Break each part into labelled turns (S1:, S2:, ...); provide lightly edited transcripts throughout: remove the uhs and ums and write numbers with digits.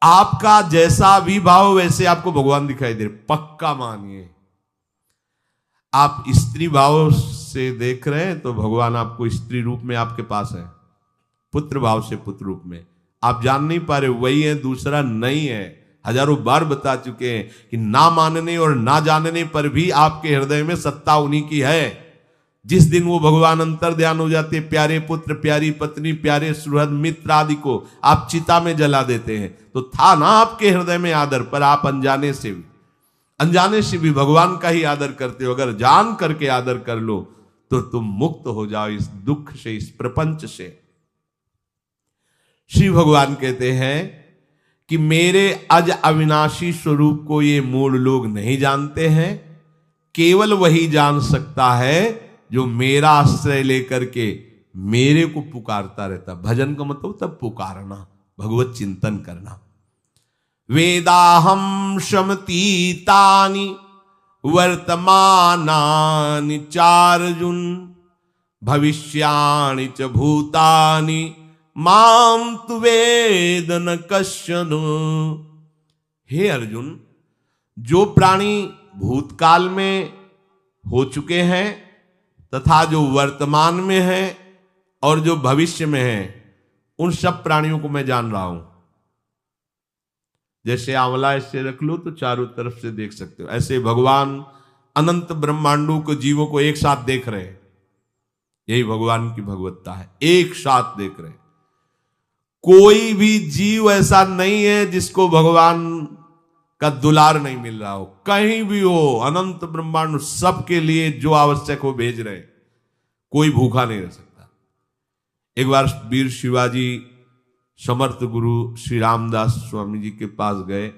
S1: आपका जैसा भी भाव वैसे आपको भगवान दिखाई दे, पक्का मानिए। आप स्त्री भाव से देख रहे हैं तो भगवान आपको स्त्री रूप में आपके पास है, पुत्र भाव से पुत्र रूप में। आप जान नहीं पा रहे वही है, दूसरा नहीं है। हजारों बार बता चुके हैं कि ना मानने और ना जानने पर भी आपके हृदय में सत्ता उन्हीं की है। जिस दिन वो भगवान अंतर ध्यान हो जाते, प्यारे पुत्र, प्यारी पत्नी, प्यारे सुहृद मित्र आदि को आप चिता में जला देते हैं, तो था ना आपके हृदय में आदर, पर आप अनजाने से भी भगवान का ही आदर करते हो। अगर जान करके आदर कर लो तो तुम मुक्त हो जाओ इस दुख से, इस प्रपंच से। श्री भगवान कहते हैं कि मेरे अज अविनाशी स्वरूप को ये मूढ़ लोग नहीं जानते हैं। केवल वही जान सकता है जो मेरा आश्रय लेकर के मेरे को पुकारता रहता। भजन का मतलब तब पुकारना, भगवत चिंतन करना। वेदाहम शमतीतानि वर्तमानानि चार्जुन भविष्याणि च भूतानि माम तु वेद न कश्चन। हे अर्जुन, जो प्राणी भूतकाल में हो चुके हैं तथा जो वर्तमान में है और जो भविष्य में है, उन सब प्राणियों को मैं जान रहा हूं। जैसे आंवला ऐसे रख लो तो चारों तरफ से देख सकते हो, ऐसे भगवान अनंत ब्रह्मांडों को, जीवों को एक साथ देख रहे हैं। यही भगवान की भगवत्ता है, एक साथ देख रहे हैं। कोई भी जीव ऐसा नहीं है जिसको भगवान का दुलार नहीं मिल रहा हो। कहीं भी हो, अनंत ब्रह्मांड सबके लिए जो आवश्यक हो भेज रहे। कोई भूखा नहीं रह सकता। एक बार वीर शिवाजी समर्थ गुरु श्री रामदास स्वामी जी के पास गए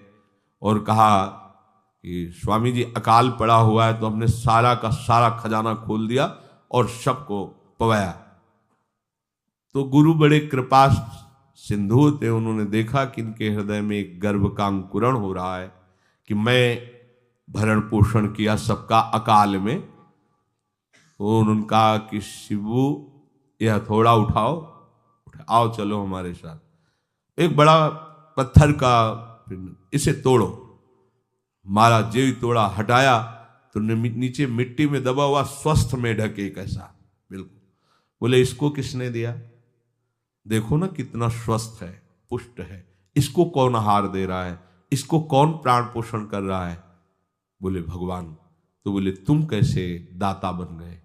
S1: और कहा कि स्वामी जी अकाल पड़ा हुआ है, तो हमने सारा का सारा खजाना खोल दिया और सबको पवाया। तो गुरु बड़े कृपा सिंधु थे, उन्होंने देखा कि इनके हृदय में एक गर्भ का अंकुरण हो रहा है कि मैं भरण पोषण किया सबका अकाल में। तो उन्होंने कहा कि शिवू यह थोड़ा उठाओ, आओ चलो हमारे साथ। एक बड़ा पत्थर का, इसे तोड़ो। महाराज जी तोड़ा, हटाया तो नीचे मिट्टी में दबा हुआ स्वस्थ में ढके कैसा, बिल्कुल। बोले इसको किसने दिया? देखो ना कितना स्वस्थ है, पुष्ट है। इसको कौन आहार दे रहा है? इसको कौन प्राण पोषण कर रहा है? बोले भगवान। तो बोले तुम कैसे दाता बन गए?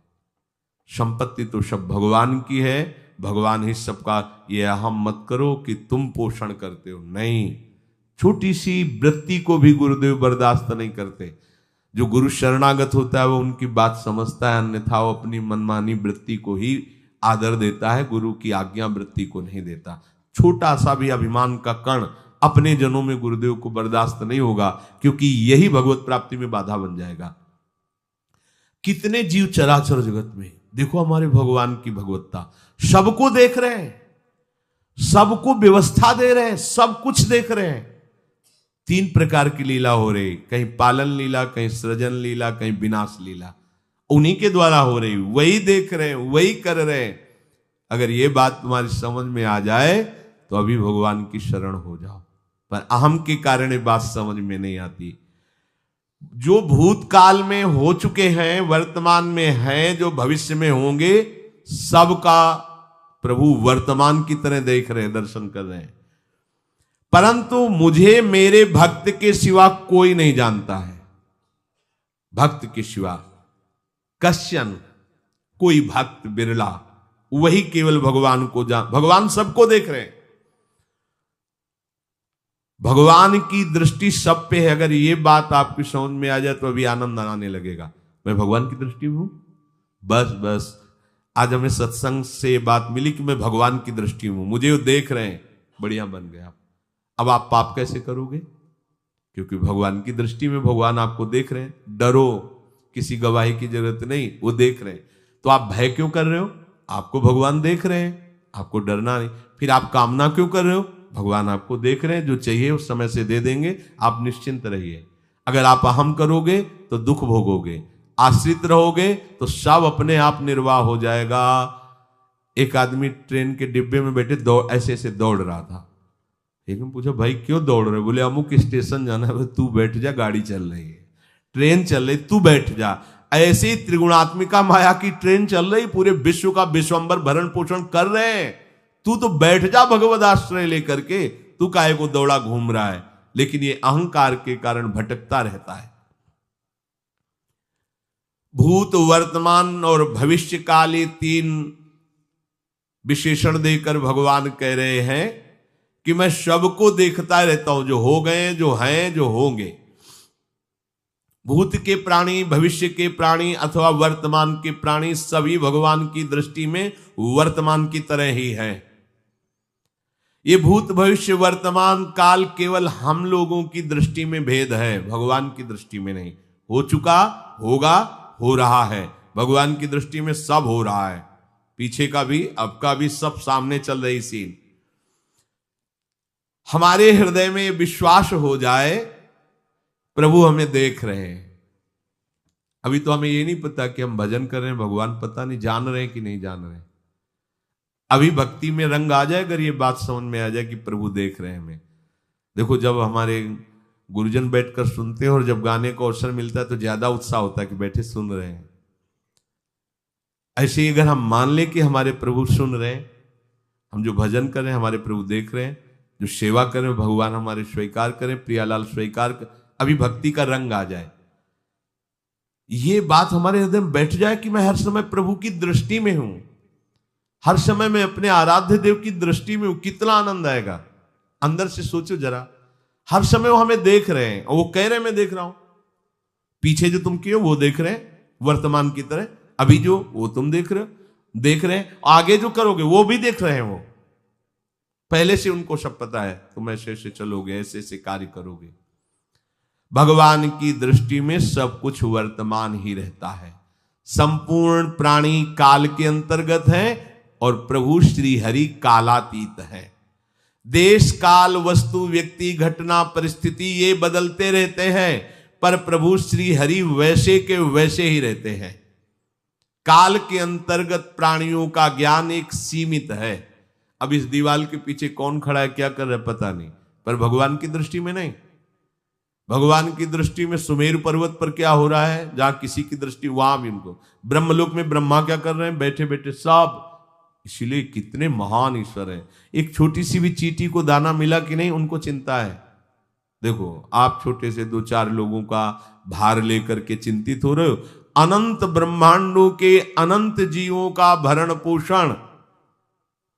S1: संपत्ति तो सब भगवान की है, भगवान ही सबका। ये अहम मत करो कि तुम पोषण करते हो, नहीं। छोटी सी वृत्ति को भी गुरुदेव बर्दाश्त नहीं करते। जो गुरु शरणागत होता है वो उनकी बात समझता है, अन्यथा वो अपनी मनमानी वृत्ति को ही आदर देता है, गुरु की आज्ञा वृत्ति को नहीं देता। छोटा सा भी अभिमान का कण अपने जनों में गुरुदेव को बर्दाश्त नहीं होगा, क्योंकि यही भगवत प्राप्ति में बाधा बन जाएगा। कितने जीव चराचर जगत में देखो हमारे भगवान की भगवत्ता, सबको देख रहे हैं, सबको व्यवस्था दे रहे हैं, सब कुछ देख रहे हैं। 3 प्रकार की लीला हो रही, कहीं पालन लीला, कहीं सृजन लीला, कहीं विनाश लीला। उन्हीं के द्वारा हो रही, वही देख रहे हैं, वही कर रहे हैं। अगर ये बात तुम्हारी समझ में आ जाए तो अभी भगवान की शरण हो जाओ। पर अहम के कारण ये बात समझ में नहीं आती। जो भूतकाल में हो चुके हैं, वर्तमान में हैं, जो भविष्य में होंगे, सबका प्रभु वर्तमान की तरह देख रहे हैं, दर्शन कर रहे हैं। परंतु मुझे मेरे भक्त के सिवा कोई नहीं जानता है। भक्त के सिवा कश्चन, कोई भक्त बिरला, वही केवल भगवान को भगवान सबको देख रहे हैं। भगवान की दृष्टि सब पे है। अगर ये बात आपकी समझ में आ जाए तो अभी आनंद आने लगेगा। मैं भगवान की दृष्टि में हूं, बस आज हमें सत्संग से बात मिली कि मैं भगवान की दृष्टि में हूं, मुझे वो देख रहे हैं, बढ़िया बन गया। अब आप पाप कैसे करोगे? क्योंकि भगवान की दृष्टि में भगवान आपको देख रहे हैं। डरो, किसी गवाही की जरूरत नहीं, वो देख रहे हैं। तो आप भय क्यों कर रहे हो? आपको भगवान देख रहे हैं, आपको डरना नहीं। फिर आप कामना क्यों कर रहे हो? भगवान आपको देख रहे हैं, जो चाहिए उस समय से दे देंगे, आप निश्चिंत रहिए। अगर आप अहम करोगे तो दुख भोगोगे, आश्रित रहोगे तो सब अपने आप निर्वाह हो जाएगा। एक आदमी ट्रेन के डिब्बे में बैठे ऐसे ऐसे दौड़ रहा था, एक ने पूछा भाई क्यों दौड़ रहे? बोले अमुक स्टेशन जाना है। तू बैठ जा, गाड़ी चल रही है, ट्रेन चल रही, तू बैठ जा। ऐसे ही त्रिगुणात्मिका माया की ट्रेन चल रही, पूरे विश्व का विश्वंबर भरण पोषण कर रहे हैं, तू तो बैठ जा भगवद आश्रय लेकर के, तू काहे को दौड़ा घूम रहा है? लेकिन ये अहंकार के कारण भटकता रहता है। भूत, वर्तमान और भविष्य काल, ये तीन विशेषण देकर भगवान कह रहे हैं कि मैं सबको देखता रहता हूं, जो हो गए, जो हैं, जो होंगे। भूत के प्राणी, भविष्य के प्राणी अथवा वर्तमान के प्राणी सभी भगवान की दृष्टि में वर्तमान की तरह ही है। ये भूत, भविष्य, वर्तमान काल केवल हम लोगों की दृष्टि में भेद है, भगवान की दृष्टि में नहीं। हो चुका, होगा, हो रहा है। भगवान की दृष्टि में सब हो रहा है, पीछे का भी, अब का भी, सब सामने चल रही सीन। हमारे हृदय में विश्वास हो जाए प्रभु हमें देख रहे हैं। अभी तो हमें ये नहीं पता कि हम भजन कर रहे हैं, भगवान पता नहीं जान रहे हैं कि नहीं जान रहे हैं। अभी भक्ति में रंग आ जाए, अगर ये बात समझ में आ जाए कि प्रभु देख रहे हैं हमें। देखो, जब हमारे गुरुजन बैठकर सुनते हैं और जब गाने को अवसर मिलता है तो ज्यादा उत्साह होता है कि बैठे सुन रहे हैं। ऐसे ही अगर हम मान लें कि हमारे प्रभु सुन रहे हैं, हम जो भजन कर रहे हैं हमारे प्रभु देख रहे हैं, जो सेवा कर रहे हैं भगवान हमारे स्वीकार करें, प्रियालाल स्वीकार कर, अभी भक्ति का रंग आ जाए, ये बात हमारे हृदय में बैठ जाए कि मैं हर समय प्रभु की दृष्टि में हूं, हर समय मैं अपने आराध्य देव की दृष्टि में हूं, कितना आनंद आएगा। अंदर से सोचो जरा, हर समय वो हमें देख रहे हैं और वो कह रहे हैं मैं देख रहा हूं। पीछे जो तुम किए हो वो देख रहे हैं वर्तमान की तरह, अभी जो वो तुम देख रहे हैं, आगे जो करोगे वो भी देख रहे हैं। वो पहले से उनको सब पता है, तुम ऐसे ऐसे चलोगे, ऐसे ऐसे कार्य करोगे। भगवान की दृष्टि में सब कुछ वर्तमान ही रहता है। संपूर्ण प्राणी काल के अंतर्गत है और प्रभु श्री हरि कालातीत है। देश, काल, वस्तु, व्यक्ति, घटना, परिस्थिति ये बदलते रहते हैं, पर प्रभु श्री हरि वैसे के वैसे ही रहते हैं। काल के अंतर्गत प्राणियों का ज्ञान एक सीमित है। अब इस दीवार के पीछे कौन खड़ा है, क्या कर रहा है पता नहीं, पर भगवान की दृष्टि में नहीं। भगवान की दृष्टि में सुमेरु पर्वत पर क्या हो रहा है, जहां किसी की दृष्टि, वहां भी उनको, ब्रह्मलोक में ब्रह्मा क्या कर रहे हैं, बैठे बैठे सब। इसीलिए कितने महान ईश्वर हैं। एक छोटी सी भी चींटी को दाना मिला कि नहीं, उनको चिंता है। देखो, आप छोटे से 2-4 लोगों का भार लेकर के चिंतित हो रहे हो, अनंत ब्रह्मांडों के अनंत जीवों का भरण पोषण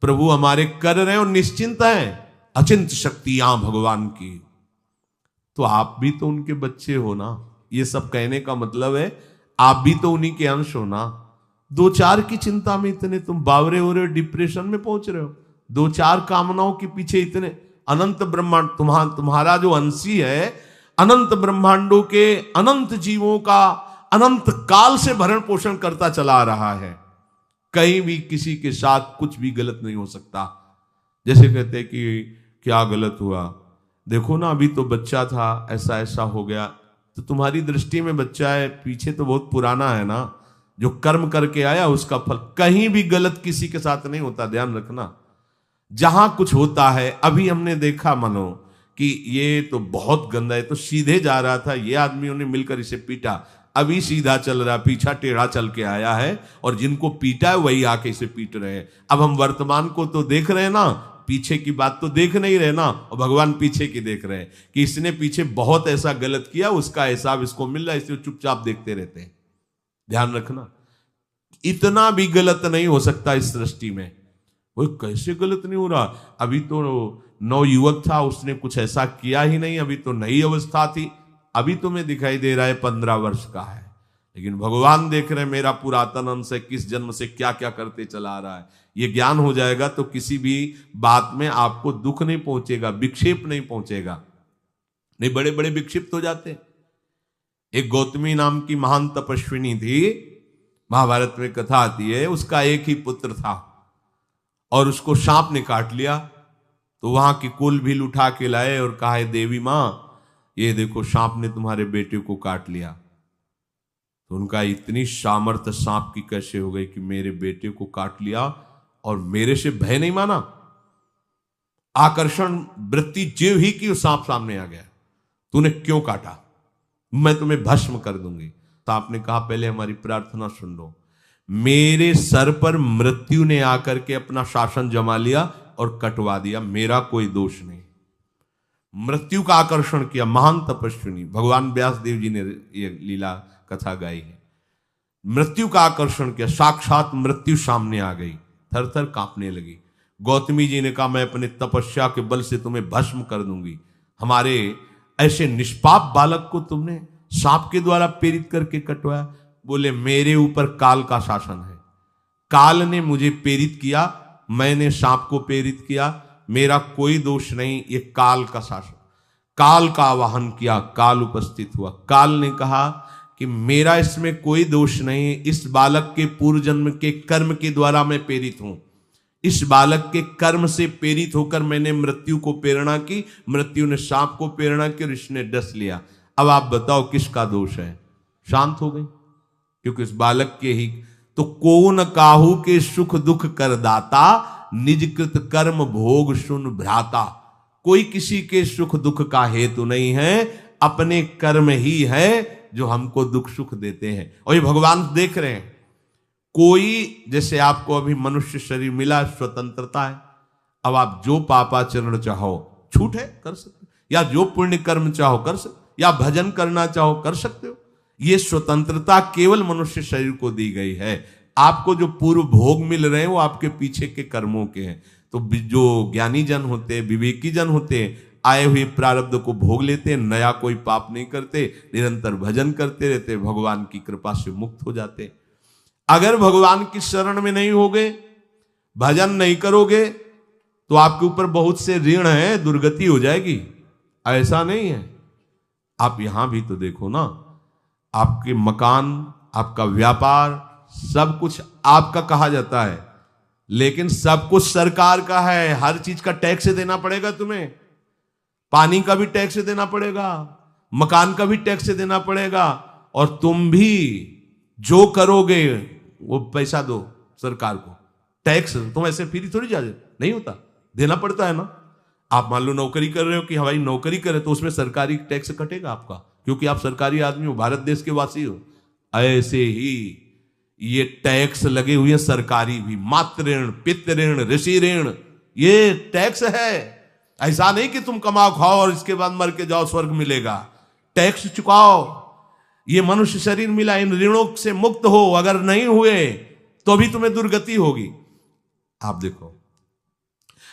S1: प्रभु हमारे कर रहे हैं और निश्चिंत हैं। अचिंत शक्तियां भगवान की, तो आप भी तो उनके बच्चे हो ना। ये सब कहने का मतलब है आप भी तो उन्हीं के अंश हो ना। 2-4 की चिंता में इतने तुम बावरे हो रहे हो, डिप्रेशन में पहुंच रहे हो, 2-4 कामनाओं के पीछे इतने। अनंत ब्रह्मांड तुम्हारा जो अंशी है, अनंत ब्रह्मांडों के अनंत जीवों का अनंत काल से भरण पोषण करता चला आ रहा है। कहीं भी किसी के साथ कुछ भी गलत नहीं हो सकता। जैसे कहते हैं कि क्या गलत हुआ, देखो ना अभी तो बच्चा था, ऐसा ऐसा हो गया, तो तुम्हारी दृष्टि में बच्चा है, पीछे तो बहुत पुराना है ना, जो कर्म करके आया उसका फल। कहीं भी गलत किसी के साथ नहीं होता, ध्यान रखना। जहां कुछ होता है, अभी हमने देखा मनो कि ये तो बहुत गंदा है, तो सीधे जा रहा था, ये आदमियों ने मिलकर इसे पीटा, अभी सीधा चल रहा, पीछा टेढ़ा चल के आया है, और जिनको पीटा है वही आके इसे पीट रहे हैं। अब हम वर्तमान को तो देख रहे हैं ना, पीछे की बात तो देख नहीं रहे ना, और भगवान पीछे की देख रहे हैं कि इसने पीछे बहुत ऐसा गलत किया, उसका हिसाब इसको मिल रहा है, इसलिए चुपचाप देखते रहते हैं। ध्यान रखना, इतना भी गलत नहीं हो सकता इस सृष्टि में। वो कैसे गलत नहीं हो रहा, अभी तो नवयुवक था, उसने कुछ ऐसा किया ही नहीं, अभी तो नई अवस्था थी, अभी तुम्हें दिखाई दे रहा है 15 वर्ष का है, लेकिन भगवान देख रहे हैं मेरा पुरातन अंश है, किस जन्म से क्या क्या करते चला आ रहा है। ये ज्ञान हो जाएगा तो किसी भी बात में आपको दुख नहीं पहुंचेगा, विक्षेप नहीं पहुंचेगा। नहीं, बड़े बड़े विक्षिप्त हो जाते। एक गौतमी नाम की महान तपस्विनी थी, महाभारत में कथा आती है, उसका एक ही पुत्र था और उसको सांप ने काट लिया। तो वहां की कुल भी उठा के लाए और कहा, देवी मां ये देखो सांप ने तुम्हारे बेटे को काट लिया। तो उनका इतनी सामर्थ्य सांप की कैसे हो गई कि मेरे बेटे को काट लिया और मेरे से भय नहीं माना। आकर्षण वृत्ति जीव ही की, सांप सामने आ गया, तूने क्यों काटा, मैं तुम्हें भस्म कर दूंगी। तो आपने कहा पहले हमारी प्रार्थना सुन लो। मेरे सर पर मृत्यु ने आकर के अपना शासन जमा लिया और कटवा दिया, मेरा कोई दोष नहीं। मृत्यु का आकर्षण किया, महान तपस्विनी भगवान व्यास देव जी ने ये लीला कथा गाई है। मृत्यु का आकर्षण किया, साक्षात मृत्यु सामने आ गई, थर थर कांपने लगी। गौतमी जी ने कहा मैं अपने तपस्या के बल से तुम्हें भस्म कर दूंगी। हमारे ऐसे निष्पाप बालक को तुमने सांप के द्वारा प्रेरित करके कटवाया। बोले मेरे ऊपर काल का शासन है, काल ने मुझे प्रेरित किया, मैंने सांप को प्रेरित किया, मेरा कोई दोष नहीं, ये काल का शासन। काल का आवाहन किया, काल उपस्थित हुआ। काल ने कहा कि मेरा इसमें कोई दोष नहीं, इस बालक के पूर्व जन्म के कर्म के द्वारा मैं प्रेरित हूं। इस बालक के कर्म से प्रेरित होकर मैंने मृत्यु को प्रेरणा की, मृत्यु ने सांप को प्रेरणा की और इसने डस लिया। अब आप बताओ किसका दोष है? शांत हो गई, क्योंकि इस बालक के ही तो कौन काहू के सुख दुख कर दाता, निज कृत कर्म भोग सुन भ्राता। कोई किसी के सुख दुख का हेतु नहीं है, अपने कर्म ही है जो हमको दुख सुख देते हैं। और ये भगवान देख रहे हैं। कोई जैसे आपको अभी मनुष्य शरीर मिला, स्वतंत्रता है, अब आप जो पापाचरण चाहो छूट है कर सकते हो, या जो पुण्य कर्म चाहो कर सकते, या भजन करना चाहो कर सकते हो। ये स्वतंत्रता केवल मनुष्य शरीर को दी गई है। आपको जो पूर्व भोग मिल रहे हैं वो आपके पीछे के कर्मों के हैं। तो जो ज्ञानी जन होते हैं, विवेकी जन होते हैं, आए हुए प्रारब्ध को भोग लेते हैं, नया कोई पाप नहीं करते, निरंतर भजन करते रहते, भगवान की कृपा से मुक्त हो जाते। अगर भगवान की शरण में नहीं होगे, भजन नहीं करोगे, तो आपके ऊपर बहुत से ऋण है, दुर्गति हो जाएगी। ऐसा नहीं है। आप यहां भी तो देखो ना, आपके मकान, आपका व्यापार, सब कुछ आपका कहा जाता है, लेकिन सब कुछ सरकार का है। हर चीज का टैक्स देना पड़ेगा तुम्हें, पानी का भी टैक्स देना पड़ेगा, मकान का भी टैक्स देना पड़ेगा, और तुम भी जो करोगे वो पैसा दो सरकार को। टैक्स तुम ऐसे फ्री थोड़ी जा नहीं होता, देना पड़ता है ना। आप मान लो नौकरी कर रहे हो कि हमारी नौकरी करे, तो उसमें सरकारी टैक्स कटेगा आपका, क्योंकि आप सरकारी आदमी हो, भारत देश के वासी हो। ऐसे ही ये टैक्स लगे हुए हैं सरकारी भी, मातृ ऋण, पितृ ऋण, ऋषि ऋण, ये टैक्स है। ऐसा नहीं कि तुम कमाओ खाओ और इसके बाद मर के जाओ स्वर्ग मिलेगा। टैक्स चुकाओ। ये मनुष्य शरीर मिला, इन ऋणों से मुक्त हो। अगर नहीं हुए तो भी तुम्हें दुर्गति होगी। आप देखो,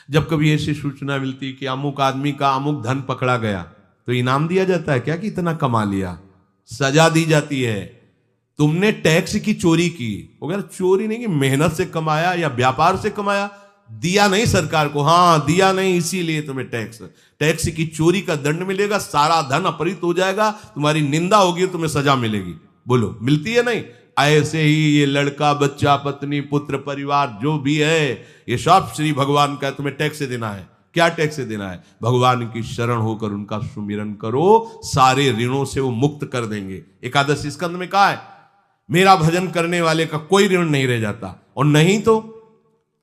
S1: जब कभी ऐसी सूचना मिलती कि अमुक आदमी का अमुक धन पकड़ा गया, तो इनाम दिया जाता है क्या कि इतना कमा लिया? सजा दी जाती है, तुमने टैक्स की चोरी की। अगर चोरी नहीं की, मेहनत से कमाया या व्यापार से कमाया, दिया नहीं सरकार को, हाँ दिया नहीं, इसीलिए तुम्हें टैक्स की चोरी का दंड मिलेगा, सारा धन अपहृत हो जाएगा, तुम्हारी निंदा होगी, तुम्हें सजा मिलेगी। बोलो मिलती है नहीं? ऐसे ही ये लड़का, बच्चा, पत्नी, पुत्र, परिवार जो भी है, ये सब श्री भगवान का तुम्हें टैक्स देना है। क्या टैक्स देना है? भगवान की शरण होकर उनका सुमिरन करो, सारे ऋणों से वो मुक्त कर देंगे। एकादश स्कंद में कहा है, मेरा भजन करने वाले का कोई ऋण नहीं रह जाता। और नहीं तो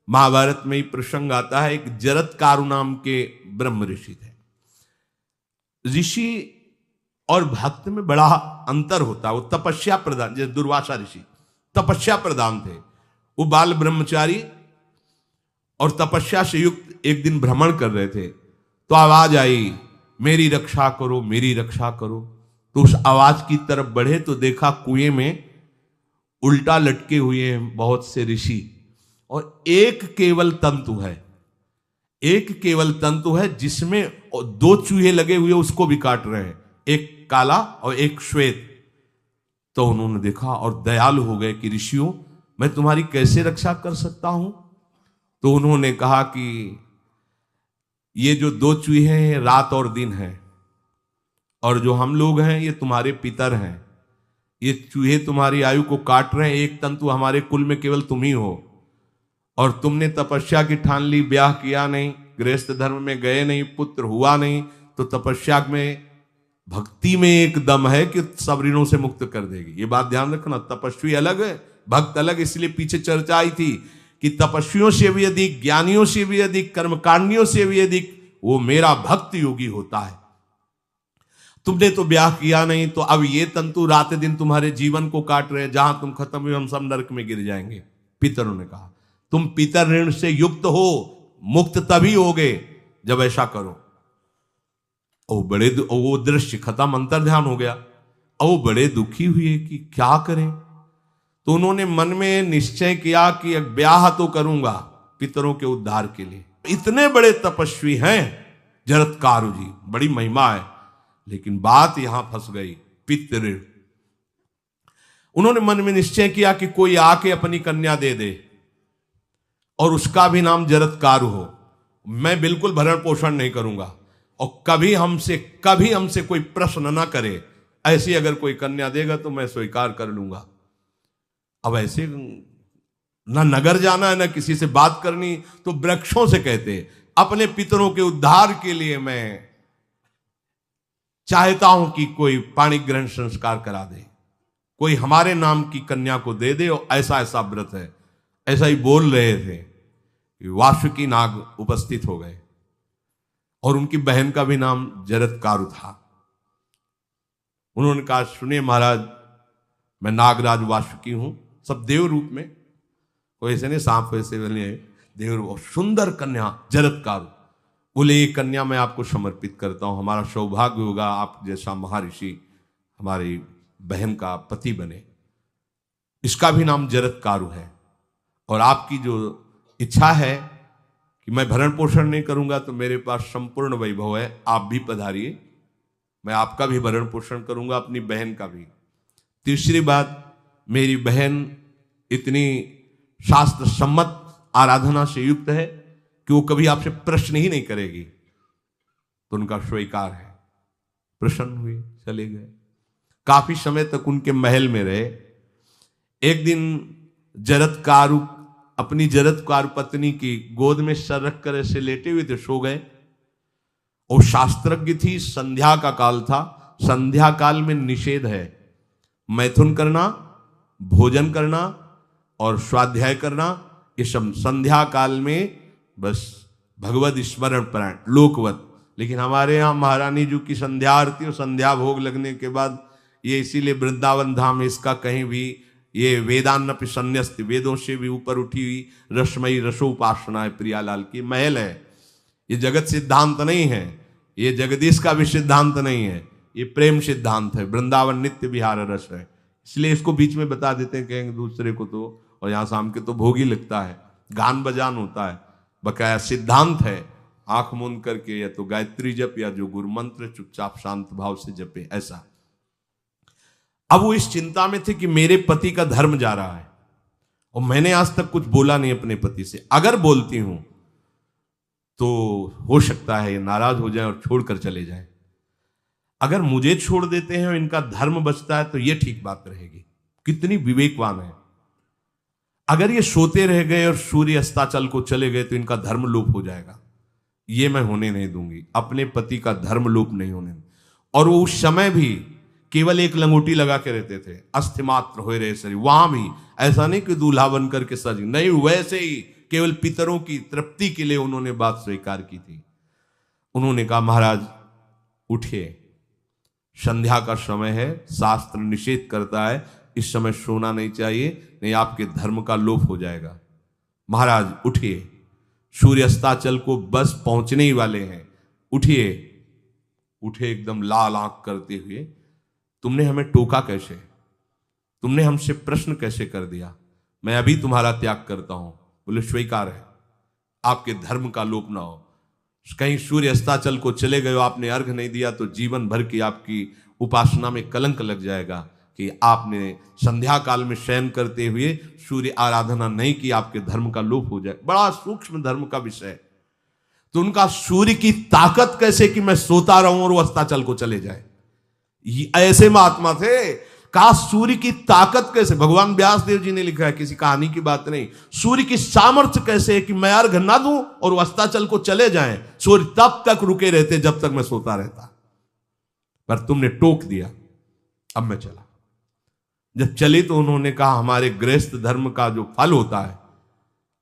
S1: महाभारत में ही प्रसंग आता है, एक जरत कारु नाम के ब्रह्म ऋषि थे। ऋषि और भक्त में बड़ा अंतर होता है। वो तपस्या प्रधान, जैसे दुर्वासा ऋषि तपस्या प्रधान थे, वो बाल ब्रह्मचारी और तपस्या से युक्त एक दिन भ्रमण कर रहे थे, तो आवाज आई, मेरी रक्षा करो, मेरी रक्षा करो। तो उस आवाज की तरफ बढ़े तो देखा कुएं में उल्टा लटके हुए हैं बहुत से ऋषि, और एक केवल तंतु है, एक केवल तंतु है जिसमें दो चूहे लगे हुए उसको भी काट रहे हैं, एक काला और एक श्वेत। तो उन्होंने देखा और दयालु हो गए कि ऋषियों, मैं तुम्हारी कैसे रक्षा कर सकता हूं? तो उन्होंने कहा कि ये जो दो चूहे हैं रात और दिन हैं, और जो हम लोग हैं ये तुम्हारे पितर हैं। ये चूहे तुम्हारी आयु को काट रहे हैं, एक तंतु हमारे कुल में केवल तुम ही हो, और तुमने तपस्या की ठान ली, ब्याह किया नहीं, गृहस्थ धर्म में गए नहीं, पुत्र हुआ नहीं, तो तपस्या में, भक्ति में एक दम है कि सब ऋणों से मुक्त कर देगी। ये बात ध्यान रखना, तपस्वी अलग है, भक्त अलग। इसलिए पीछे चर्चा आई थी कि तपस्वियों से भी अधिक, ज्ञानियों से भी अधिक, कर्मकांडियों से भी अधिक वो मेरा भक्त योगी होता है। तुमने तो ब्याह किया नहीं, तो अब ये तंतु रात दिन तुम्हारे जीवन को काट रहे, जहां तुम खत्म हुए हम सब नरक में गिर जाएंगे। पितरों ने कहा तुम पितर ऋण से युक्त हो, मुक्त तभी होगे जब ऐसा करो। वो दृश्य खत्म, अंतर ध्यान हो गया। वो बड़े दुखी हुए कि क्या करें। तो उन्होंने मन में निश्चय किया कि एक ब्याह तो करूंगा पितरों के उद्धार के लिए। इतने बड़े तपस्वी हैं जरत्कारु जी, बड़ी महिमा है, लेकिन बात यहां फंस गई। पितृ, उन्होंने मन में निश्चय किया कि कोई आके अपनी कन्या दे दे और उसका भी नाम जरत्कारु हो। मैं बिल्कुल भरण पोषण नहीं करूंगा और कभी हमसे कोई प्रश्न ना करे। ऐसी अगर कोई कन्या देगा तो मैं स्वीकार कर लूंगा। अब ऐसे ना नगर जाना है ना किसी से बात करनी, तो वृक्षों से कहते अपने पितरों के उद्धार के लिए मैं चाहता हूं कि कोई पाणी ग्रहण संस्कार करा दे, कोई हमारे नाम की कन्या को दे दे, और ऐसा ऐसा व्रत है। ऐसा ही बोल रहे थे, वासुकी नाग उपस्थित हो गए और उनकी बहन का भी नाम जरत्कारु था। उन्होंने कहा सुनिए महाराज, मैं नागराज वासुकी हूं, सब देव रूप में, कोई ऐसे नहीं सांप वैसे बने, देव रूप, सुंदर कन्या जरत्कारु। बोले ये कन्या मैं आपको समर्पित करता हूं, हमारा सौभाग्य होगा आप जैसा महर्षि हमारी बहन का पति बने। इसका भी नाम जरत्कारु है, और आपकी जो इच्छा है कि मैं भरण पोषण नहीं करूंगा, तो मेरे पास संपूर्ण वैभव है, आप भी पधारिए, मैं आपका भी भरण पोषण करूंगा, अपनी बहन का भी। तीसरी बात, मेरी बहन इतनी शास्त्र सम्मत आराधना से युक्त है कि वो कभी आपसे प्रश्न ही नहीं करेगी, तो उनका स्वीकार है। प्रसन्न हुए, चले गए। काफी समय तक उनके महल में रहे। एक दिन जरत्कारु अपनी जरत्कारु पत्नी की गोद में सर रख कर ऐसे लेटे हुए थे, सो गए। और शास्त्रज्ञ थी, संध्या का काल था। संध्या काल में निषेध है मैथुन करना, भोजन करना और स्वाध्याय करना, ये सब संध्या काल में बस भगवत स्मरण परायण लोकवत। लेकिन हमारे यहाँ महारानी जी की संध्या आरती और संध्या भोग लगने के बाद ये इसीलिए वृंदावन धाम इसका कहीं भी ये वेदान्नपि संन्यस्त, वेदों से भी ऊपर उठी हुई रसमयी रसोपासना है। प्रियालाल की महल है, ये जगत सिद्धांत नहीं है, ये जगदीश का भी सिद्धांत नहीं है, ये प्रेम सिद्धांत है। वृंदावन नित्य विहार रस है, इसलिए इसको बीच में बता देते हैं, कहेंगे दूसरे को तो, और यहाँ शाम के तो भोग ही लगता है, गान बजान होता है, बकाया सिद्धांत है। आंख मूंद करके या तो गायत्री जप या जो गुरु मंत्र चुपचाप शांत भाव से जपे, ऐसा। अब वो इस चिंता में थे कि मेरे पति का धर्म जा रहा है, और मैंने आज तक कुछ बोला नहीं अपने पति से। अगर बोलती हूं तो हो सकता है ये नाराज हो जाए और छोड़कर चले जाए। अगर मुझे छोड़ देते हैं और इनका धर्म बचता है तो ये ठीक बात रहेगी। कितनी विवेकवान है। अगर ये सोते रह गए और सूर्य अस्ताचल को चले गए तो इनका धर्म लोप हो जाएगा। ये मैं होने नहीं दूंगी, अपने पति का धर्म लोप नहीं होने। और वो उस समय भी केवल एक लंगोटी लगा के रहते थे, अस्थिमात्र हो रहे शरीर। वहां भी ऐसा नहीं कि दूल्हा बन करके सज, नहीं, वैसे ही केवल पितरों की तृप्ति के लिए उन्होंने बात स्वीकार की थी। उन्होंने कहा महाराज उठिए, संध्या का समय है, शास्त्र निषेध करता है इस समय सोना नहीं चाहिए, नहीं आपके धर्म का लोप हो जाएगा। महाराज उठिए, सूर्य अस्ताचल को बस पहुंचने ही वाले हैं, उठिए। उठे एकदम लाल आंख करते हुए, तुमने हमें टोका कैसे, तुमने हमसे प्रश्न कैसे कर दिया, मैं अभी तुम्हारा त्याग करता हूं। बोले स्वीकार है, आपके धर्म का लोप ना हो। कहीं सूर्य अस्ताचल को चले गए, आपने अर्घ नहीं दिया तो जीवन भर की आपकी उपासना में कलंक लग जाएगा कि आपने संध्या काल में शयन करते हुए सूर्य आराधना नहीं की, आपके धर्म का लोप हो जाए। बड़ा सूक्ष्म धर्म का विषय। तो उनका सूर्य की ताकत कैसे कि मैं सोता रहूं और वो अस्ताचल को चले जाए, ऐसे महात्मा थे। कहा सूर्य की ताकत कैसे, भगवान व्यास देव जी ने लिखा है, किसी कहानी की बात नहीं। सूर्य की सामर्थ्य कैसे है कि मैं अर्घ ना दूं और अस्ताचल को चले जाएं, सूर्य तब तक रुके रहते जब तक मैं सोता रहता, पर तुमने टोक दिया, अब मैं चला। जब चले तो उन्होंने कहा हमारे गृहस्थ धर्म का जो फल होता है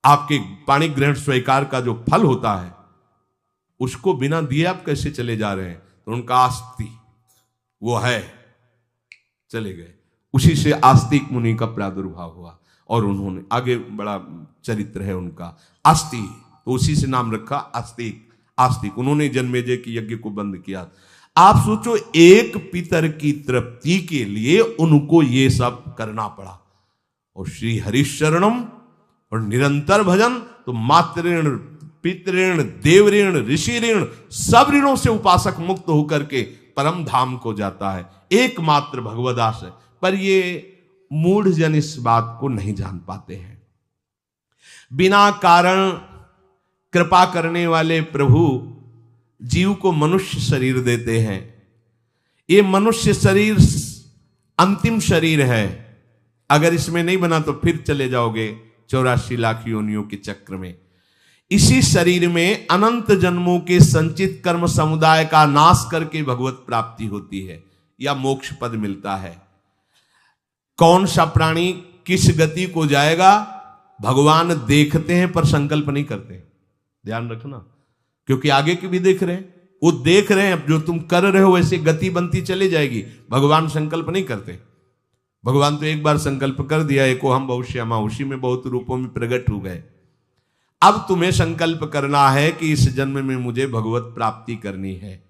S1: आपके पाणी ग्रहण स्वीकार का जो फल होता है उसको बिना दिए आप कैसे चले जा रहे हैं? तो उनका आस्ति वो है, चले गए। उसी से आस्तिक मुनि का प्रादुर्भाव हुआ और उन्होंने आगे बड़ा चरित्र है उनका, आस्ति, तो उसी से नाम रखा आस्तिक। आस्तिक उन्होंने जन्मेजय की यज्ञ को बंद किया। आप सोचो, एक पितर की तृप्ति के लिए उनको ये सब करना पड़ा। और श्री हरिशरणम और निरंतर भजन, तो मातृण, पितृण, देवऋण, ऋषि ऋण, सब ऋणों से उपासक मुक्त होकर के परम धाम को जाता है। एकमात्र भगवदास है। पर ये मूढ़ जन इस बात को नहीं जान पाते हैं। बिना कारण कृपा करने वाले प्रभु जीव को मनुष्य शरीर देते हैं। ये मनुष्य शरीर अंतिम शरीर है। अगर इसमें नहीं बना तो फिर चले जाओगे 84 लाख योनियों के चक्र में। इसी शरीर में अनंत जन्मों के संचित कर्म समुदाय का नाश करके भगवत प्राप्ति होती है या मोक्ष पद मिलता है। कौन सा प्राणी किस गति को जाएगा भगवान देखते हैं पर संकल्प नहीं करते। ध्यान रखना, क्योंकि आगे की भी देख रहे हैं, वो देख रहे हैं। अब जो तुम कर रहे हो वैसे गति बनती चली जाएगी। भगवान संकल्प नहीं करते। भगवान तो एक बार संकल्प कर दिया, एको हम बहुश्यामा, उसी में बहुत रूपों में प्रकट हो गए। अब तुम्हें संकल्प करना है कि इस जन्म में मुझे भगवत प्राप्ति करनी है।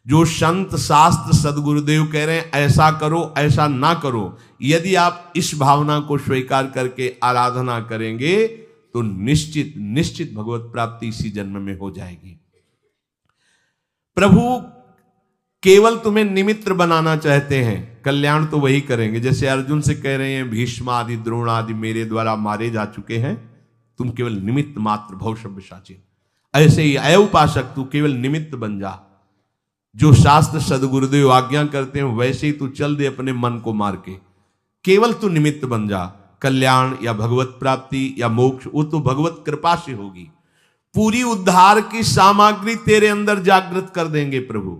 S1: जो संत शास्त्र सदगुरुदेव कह रहे हैं ऐसा करो ऐसा ना करो, यदि आप इस भावना को स्वीकार करके आराधना करेंगे तो निश्चित निश्चित भगवत प्राप्ति इसी जन्म में हो जाएगी। प्रभु केवल तुम्हें निमित्त बनाना चाहते हैं, कल्याण तो वही करेंगे। जैसे अर्जुन से कह रहे हैं भीष्म आदि द्रोण आदि मेरे द्वारा मारे जा चुके हैं, तुम केवल निमित्त मात्र भव सव्यसाची। ऐसे ही अय उपासक तू केवल निमित्त बन जा। जो शास्त्र सदगुरुदेव आज्ञा करते हैं वैसे ही तू चल दे अपने मन को मार के। केवल तू निमित्त बन जा। कल्याण या भगवत प्राप्ति या मोक्ष वो तो भगवत कृपा से होगी। पूरी उद्धार की सामग्री तेरे अंदर जागृत कर देंगे प्रभु।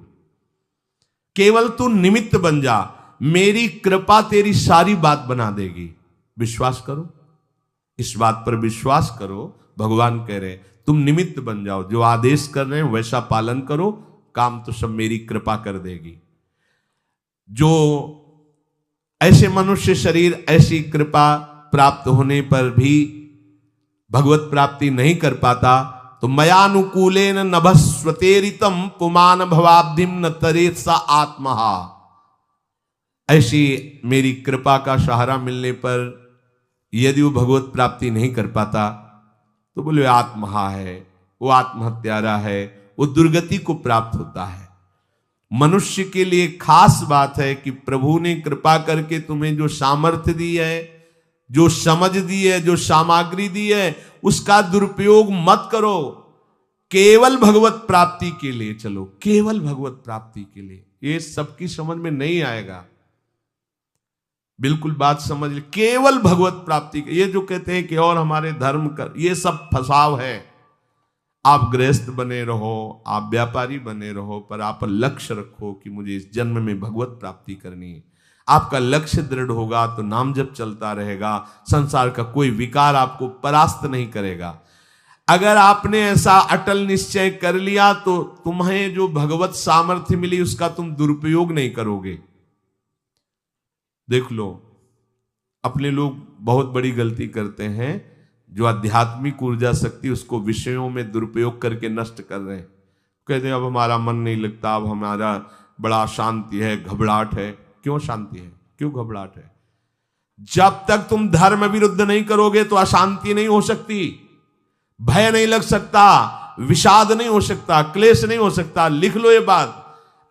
S1: केवल तू निमित्त बन जा, मेरी कृपा तेरी सारी बात बना देगी। विश्वास करो, इस बात पर विश्वास करो। भगवान कह रहे हैं तुम निमित्त बन जाओ, जो आदेश कर रहे हैं वैसा पालन करो, काम तो सब मेरी कृपा कर देगी। जो ऐसे मनुष्य शरीर ऐसी कृपा प्राप्त होने पर भी भगवत प्राप्ति नहीं कर पाता, तो मयानुकूलेन नभस्वतेरितम पुमान भवाब्धिम न तरेत सा आत्महा। ऐसी मेरी कृपा का सहारा मिलने पर यदि वो भगवत प्राप्ति नहीं कर पाता तो बोले आत्महा है, वो आत्महत्यारा है, वो दुर्गति को प्राप्त होता है। मनुष्य के लिए खास बात है कि प्रभु ने कृपा करके तुम्हें जो सामर्थ्य दी है, जो समझ दी है, जो सामग्री दी है, उसका दुरुपयोग मत करो। केवल भगवत प्राप्ति के लिए चलो, केवल भगवत प्राप्ति के लिए। ये सबकी समझ में नहीं आएगा, बिल्कुल बात समझ ले। केवल भगवत प्राप्ति के, ये जो कहते हैं कि और हमारे धर्म कर, ये सब फसाव है। आप गृहस्थ बने रहो, आप व्यापारी बने रहो, पर आप लक्ष्य रखो कि मुझे इस जन्म में भगवत प्राप्ति करनी है। आपका लक्ष्य दृढ़ होगा तो नाम जप चलता रहेगा, संसार का कोई विकार आपको परास्त नहीं करेगा। अगर आपने ऐसा अटल निश्चय कर लिया तो तुम्हें जो भगवत सामर्थ्य मिली उसका तुम दुरुपयोग नहीं करोगे। देख लो, अपने लोग बहुत बड़ी गलती करते हैं, जो आध्यात्मिक ऊर्जा शक्ति उसको विषयों में दुरुपयोग करके नष्ट कर रहे हैं। कहते हैं अब हमारा मन नहीं लगता, अब हमारा बड़ा शांति है, घबराहट है। क्यों शांति है, क्यों घबराहट है? जब तक तुम धर्म विरुद्ध नहीं करोगे तो अशांति नहीं हो सकती, भय नहीं लग सकता, विषाद नहीं हो सकता, क्लेश नहीं हो सकता। लिख लो ये बात।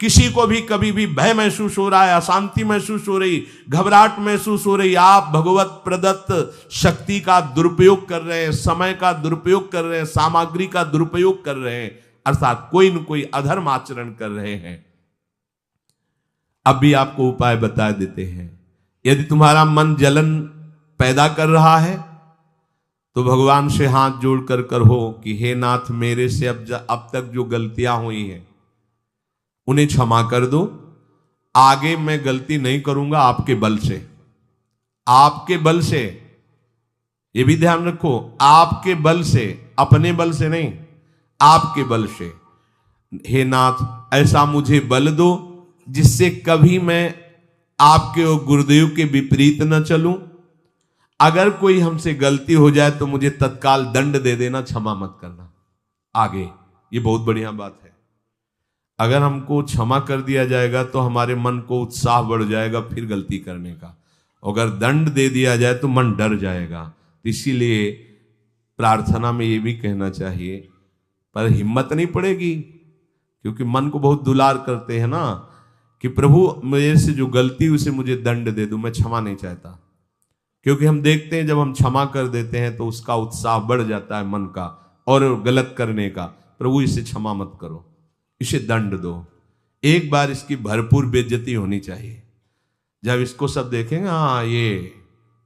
S1: किसी को भी कभी भी भय महसूस हो रहा है, अशांति महसूस हो रही, घबराहट महसूस हो रही, आप भगवत प्रदत्त शक्ति का दुरुपयोग कर रहे हैं, समय का दुरुपयोग कर रहे हैं, सामग्री का दुरुपयोग कर रहे हैं, अर्थात कोई न कोई अधर्म आचरण कर रहे हैं। अब भी आपको उपाय बता देते हैं। यदि तुम्हारा मन जलन पैदा कर रहा है तो भगवान से हाथ जोड़कर कहो कि हे नाथ, मेरे से अब तक जो गलतियां हुई हैं उन्हें क्षमा कर दो। आगे मैं गलती नहीं करूंगा, आपके बल से, आपके बल से। ये भी ध्यान रखो, आपके बल से, अपने बल से नहीं, आपके बल से। हे नाथ ऐसा मुझे बल दो जिससे कभी मैं आपके और गुरुदेव के विपरीत न चलूं। अगर कोई हमसे गलती हो जाए तो मुझे तत्काल दंड दे देना, क्षमा मत करना आगे। ये बहुत बढ़िया बात है। अगर हमको क्षमा कर दिया जाएगा तो हमारे मन को उत्साह बढ़ जाएगा फिर गलती करने का। अगर दंड दे दिया जाए तो मन डर जाएगा। इसीलिए प्रार्थना में ये भी कहना चाहिए, पर हिम्मत नहीं पड़ेगी, क्योंकि मन को बहुत दुलार करते हैं ना, कि प्रभु मेरे से जो गलती उसे मुझे दंड दे दो, मैं क्षमा नहीं चाहता। क्योंकि हम देखते हैं जब हम क्षमा कर देते हैं तो उसका उत्साह बढ़ जाता है मन का और गलत करने का। प्रभु इसे क्षमा मत करो, इसे दंड दो। एक बार इसकी भरपूर बेइज्जती होनी चाहिए। जब इसको सब देखेंगे हाँ ये,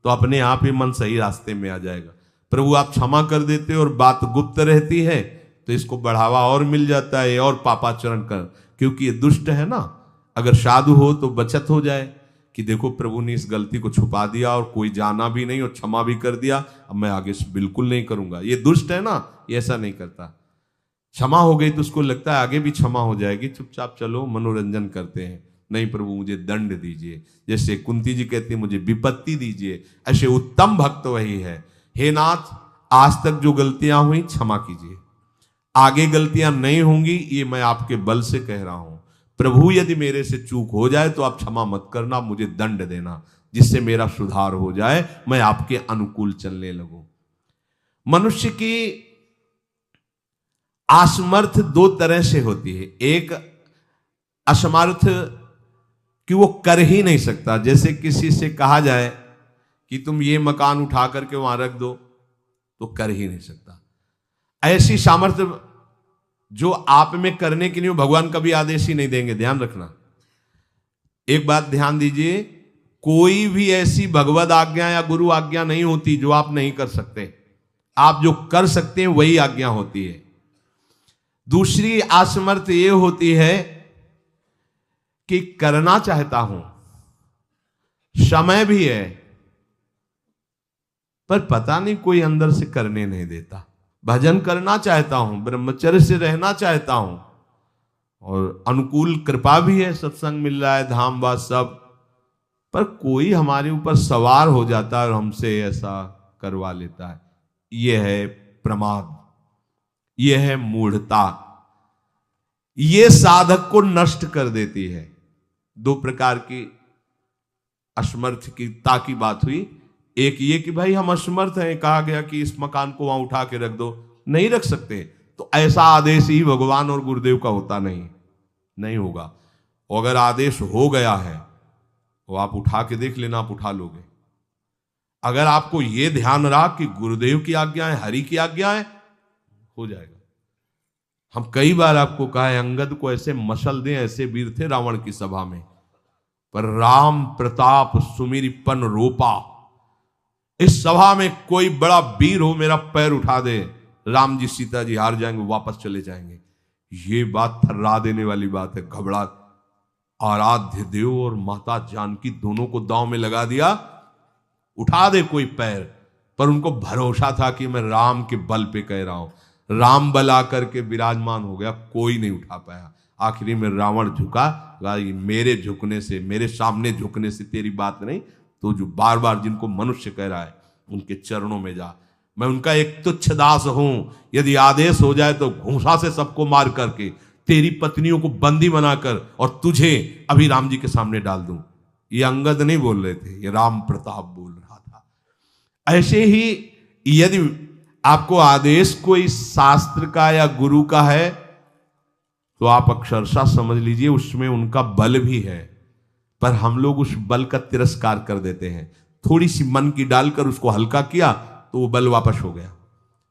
S1: तो अपने आप ही मन सही रास्ते में आ जाएगा। प्रभु आप क्षमा कर देते और बात गुप्त रहती है तो इसको बढ़ावा और मिल जाता है और पापाचरण कर, क्योंकि ये दुष्ट है ना। अगर साधु हो तो बचत हो जाए कि देखो प्रभु ने इस गलती को छुपा दिया और कोई जाना भी नहीं और क्षमा भी कर दिया, अब मैं आगे से बिल्कुल नहीं करूंगा। ये दुष्ट है ना, ये ऐसा नहीं करता। क्षमा हो गई तो उसको लगता है आगे भी क्षमा हो जाएगी, चुपचाप चलो मनोरंजन करते हैं। नहीं प्रभु मुझे दंड दीजिए, जैसे कुंती जी कहती है मुझे विपत्ति दीजिए। ऐसे उत्तम भक्त वही है। हे नाथ आज तक जो गलतियां हुई क्षमा कीजिए, आगे गलतियां नहीं होंगी, ये मैं आपके बल से कह रहा हूं। प्रभु यदि मेरे से चूक हो जाए तो आप क्षमा मत करना, मुझे दंड देना, जिससे मेरा सुधार हो जाए, मैं आपके अनुकूल चलने लगूं। मनुष्य की असमर्थ दो तरह से होती है। एक असमर्थ कि वो कर ही नहीं सकता। जैसे किसी से कहा जाए कि तुम ये मकान उठा करके वहां रख दो, तो कर ही नहीं सकता। ऐसी सामर्थ्य जो आप में करने के लिए भगवान कभी आदेश ही नहीं देंगे, ध्यान रखना। एक बात ध्यान दीजिए, कोई भी ऐसी भगवद आज्ञा या गुरु आज्ञा नहीं होती जो आप नहीं कर सकते। आप जो कर सकते हैं वही आज्ञा होती है। दूसरी असमर्थ ये होती है कि करना चाहता हूं, समय भी है, पर पता नहीं कोई अंदर से करने नहीं देता। भजन करना चाहता हूं, ब्रह्मचर्य से रहना चाहता हूं, और अनुकूल कृपा भी है, सत्संग मिल रहा है, धाम वास सब, पर कोई हमारे ऊपर सवार हो जाता है और हमसे ऐसा करवा लेता है। यह है प्रमाद, यह है मूढ़ता। यह साधक को नष्ट कर देती है। दो प्रकार की असमर्थता की बात हुई। एक ये कि भाई हम असमर्थ हैं, कहा गया कि इस मकान को वहां उठा के रख दो, नहीं रख सकते, तो ऐसा आदेश ही भगवान और गुरुदेव का होता नहीं होगा। और अगर आदेश हो गया है तो आप उठा के देख लेना, आप उठा लोगे। अगर आपको यह ध्यान रहा कि गुरुदेव की आज्ञा है, हरि की आज्ञा है, हो जाएगा। हम कई बार आपको कहा है, अंगद को ऐसे मसल दें, ऐसे वीर थे रावण की सभा में, पर राम प्रताप सुमिरपन रोपा। इस सभा में कोई बड़ा वीर हो, मेरा पैर उठा दे, राम जी सीता जी हार जाएंगे, वापस चले जाएंगे। ये बात थर्रा देने वाली बात है। घबरा आराध्य देव और माता जानकी दोनों को दांव में लगा दिया, उठा दे कोई पैर, पर उनको भरोसा था कि मैं राम के बल पे कह रहा हूं। राम बल आकर के विराजमान हो गया, कोई नहीं उठा पाया। आखिरी में रावण झुका, मेरे झुकने से, मेरे सामने झुकने से तेरी बात नहीं, तो जो बार बार जिनको मनुष्य कह रहा है उनके चरणों में जा, मैं उनका एक तुच्छ दास हूं। यदि आदेश हो जाए तो घूंसा से सबको मार करके तेरी पत्नियों को बंदी बनाकर और तुझे अभी राम जी के सामने डाल दूं। ये अंगद नहीं बोल रहे थे, ये राम प्रताप बोल रहा था। ऐसे ही यदि आपको आदेश कोई शास्त्र का या गुरु का है तो आप अक्षरशः समझ लीजिए उसमें उनका बल भी है, पर हम लोग उस बल का तिरस्कार कर देते हैं। थोड़ी सी मन की डालकर उसको हल्का किया तो वो बल वापस हो गया।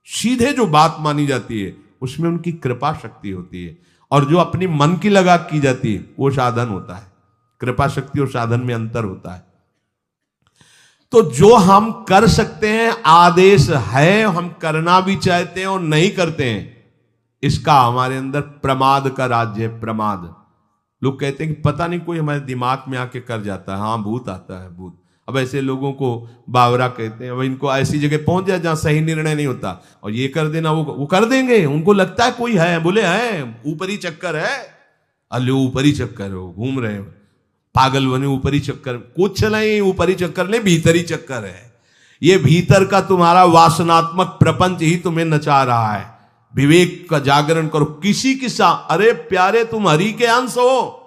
S1: सीधे जो बात मानी जाती है उसमें उनकी कृपा शक्ति होती है, और जो अपनी मन की लगा की जाती है वो साधन होता है। कृपा शक्ति और साधन में अंतर होता है। तो जो हम कर सकते हैं, आदेश है, हम करना भी चाहते हैं और नहीं करते हैं, इसका हमारे अंदर प्रमाद का राज्य है। प्रमाद। लोग कहते हैं कि पता नहीं कोई हमारे दिमाग में आके कर जाता है। हाँ, भूत आता है, भूत। अब ऐसे लोगों को बावरा कहते हैं। अब इनको ऐसी जगह पहुंच जाए जहां सही निर्णय नहीं होता, और ये कर देना वो कर देंगे। उनको लगता है कोई है, बोले है, ऊपरी चक्कर है, अल्ले ऊपरी चक्कर हो, घूम रहे हो पागल बने, ऊपरी चक्कर कुछ नहीं, ऊपरी चक्कर नहीं, भीतरी चक्कर है। ये भीतर का तुम्हारा वासनात्मक प्रपंच ही तुम्हें नचा रहा है। विवेक का जागरण करो। किसी की अरे प्यारे तुम हरि के अंश हो।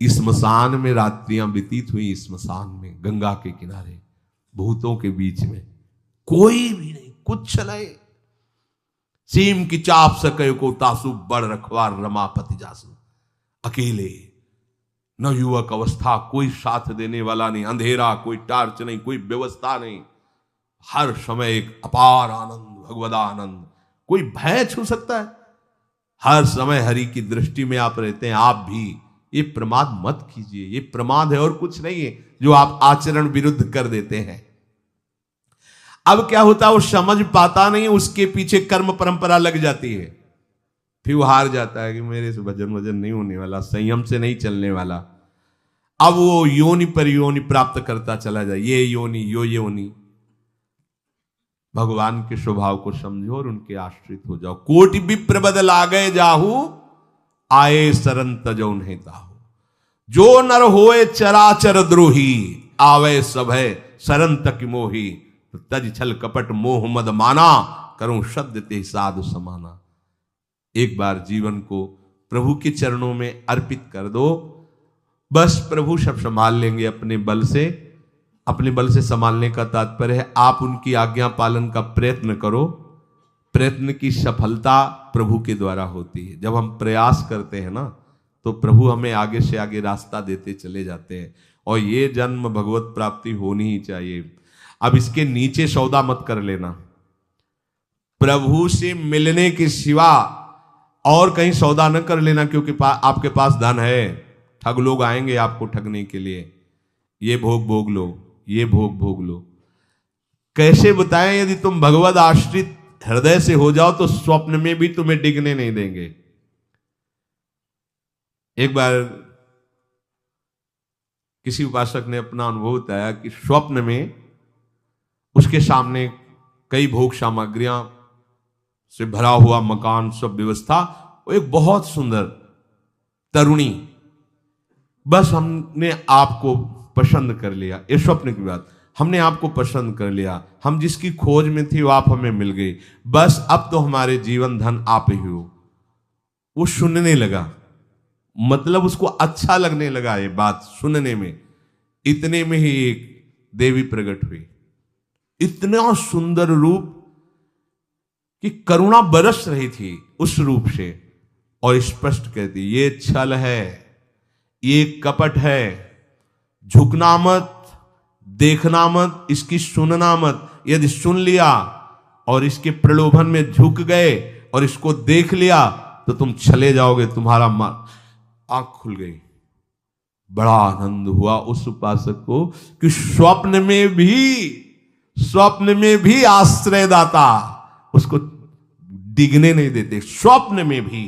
S1: स्मशान में रात्रियां व्यतीत हुई, स्मशान में गंगा के किनारे भूतों के बीच में, कोई भी नहीं, कुछ नहीं। सीम की चाप सके को तासु बड़ रखवार रमापति जासु, अकेले, न युवक अवस्था, कोई साथ देने वाला नहीं, अंधेरा, कोई टार्च नहीं, कोई व्यवस्था नहीं, हर समय एक अपार आनंद, भगवदानंद। कोई भय छू सकता है? हर समय हरि की दृष्टि में आप रहते हैं। आप भी ये प्रमाद मत कीजिए, ये प्रमाद है और कुछ नहीं है जो आप आचरण विरुद्ध कर देते हैं। अब क्या होता है, वो समझ पाता नहीं, उसके पीछे कर्म परंपरा लग जाती है, फिर वो हार जाता है कि मेरे से भजन वजन नहीं होने वाला, संयम से नहीं चलने वाला। अब वो योनि पर योनि प्राप्त करता चला जाए, ये योनि यो योनि। भगवान के स्वभाव को समझो और उनके आश्रित हो जाओ। कोटि विप्र बदल आ गए जाहू, आए सरन तजो नहीं ताहू। जो नर होए चराचर द्रोही, आवे सभय सरन तक मोही। तज छल कपट मोह मद माना, करूं शब्द ते साधु समाना। एक बार जीवन को प्रभु के चरणों में अर्पित कर दो, बस प्रभु सब संभाल लेंगे अपने बल से। अपने बल से संभालने का तात्पर्य है आप उनकी आज्ञा पालन का प्रयत्न करो। प्रयत्न की सफलता प्रभु के द्वारा होती है। जब हम प्रयास करते हैं ना, तो प्रभु हमें आगे से आगे रास्ता देते चले जाते हैं, और ये जन्म भगवत प्राप्ति होनी ही चाहिए। अब इसके नीचे सौदा मत कर लेना। प्रभु से मिलने के सिवा और कहीं सौदा न कर लेना, क्योंकि आपके पास धन है। ठग लोग आएंगे आपको ठगने के लिए, ये भोग भोग लो, ये भोग भोग लो। कैसे बताएं, यदि तुम भगवद आश्रित हृदय से हो जाओ तो स्वप्न में भी तुम्हें डिगने नहीं देंगे। एक बार किसी उपासक ने अपना अनुभव बताया कि स्वप्न में उसके सामने कई भोग सामग्रियां से भरा हुआ मकान, सब व्यवस्था, एक बहुत सुंदर तरुणी, बस हमने आपको पसंद कर लिया। ये स्वप्न की बात, हमने आपको पसंद कर लिया, हम जिसकी खोज में थे वो आप हमें मिल गई, बस अब तो हमारे जीवन धन आप ही हो। वो सुनने लगा, मतलब उसको अच्छा लगने लगा ये बात सुनने में। इतने में ही एक देवी प्रकट हुई, इतना सुंदर रूप कि करुणा बरस रही थी उस रूप से, और स्पष्ट कहती ये छल है, ये कपट है, झुकना मत, देखना मत, इसकी सुनना मत। यदि सुन लिया और इसके प्रलोभन में झुक गए और इसको देख लिया तो तुम चले जाओगे, तुम्हारा आंख खुल गई। बड़ा आनंद हुआ उस उपासक को कि स्वप्न में भी आश्रयदाता उसको डिगने नहीं देते। स्वप्न में भी,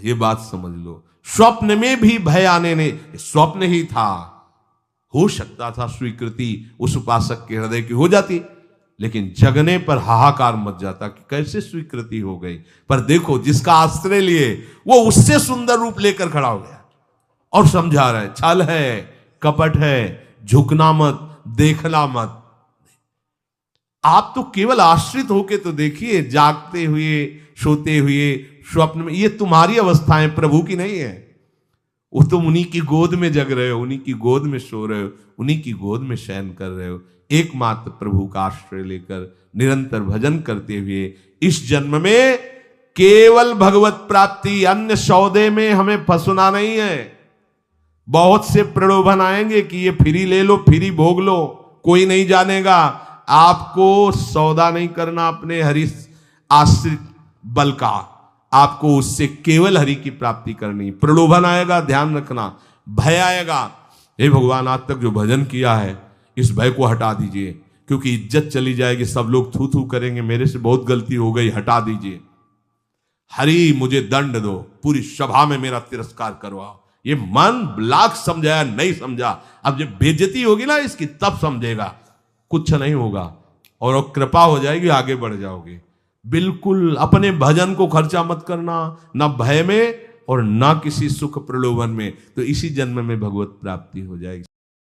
S1: ये बात समझ लो, स्वप्न में भी भय आने नहीं, स्वप्न ही था। हो सकता था स्वीकृति उस उपासक के हृदय की हो जाती, लेकिन जगने पर हाहाकार मच जाता कि कैसे स्वीकृति हो गई। पर देखो, जिसका आश्रय लिए वो उससे सुंदर रूप लेकर खड़ा हो गया और समझा रहा है छल है, कपट है, झुकना मत, देखना मत। आप तो केवल आश्रित होके तो देखिए, जागते हुए, सोते हुए, स्वप्न में, ये तुम्हारी अवस्थाएं, प्रभु की नहीं है। वो तुम उन्हीं की गोद में जग रहे हो, उन्हीं की गोद में सो रहे हो, उन्हीं की गोद में शयन कर रहे हो। एकमात्र प्रभु का आश्रय लेकर निरंतर भजन करते हुए इस जन्म में केवल भगवत प्राप्ति, अन्य सौदे में हमें फंसना नहीं है। बहुत से प्रलोभन आएंगे कि ये फ्री ले लो, फ्री भोग लो, कोई नहीं जानेगा। आपको सौदा नहीं करना अपने हरि आश्रित बल का, आपको उससे केवल हरि की प्राप्ति करनी। प्रलोभन आएगा, ध्यान रखना, भय आएगा। हे भगवान, आज तक जो भजन किया है इस भय को हटा दीजिए, क्योंकि इज्जत चली जाएगी, सब लोग थू थू करेंगे, मेरे से बहुत गलती हो गई, हटा दीजिए। हरि मुझे दंड दो, पूरी सभा में मेरा तिरस्कार करवाओ, ये मन लाख समझाया नहीं समझा, अब जब बेइज्जती होगी ना इसकी तब समझेगा, कुछ नहीं होगा और कृपा हो जाएगी, आगे बढ़ जाओगे। बिल्कुल अपने भजन को खर्चा मत करना, ना भय में और ना किसी सुख प्रलोभन में, तो इसी जन्म में भगवत प्राप्ति हो जाएगी।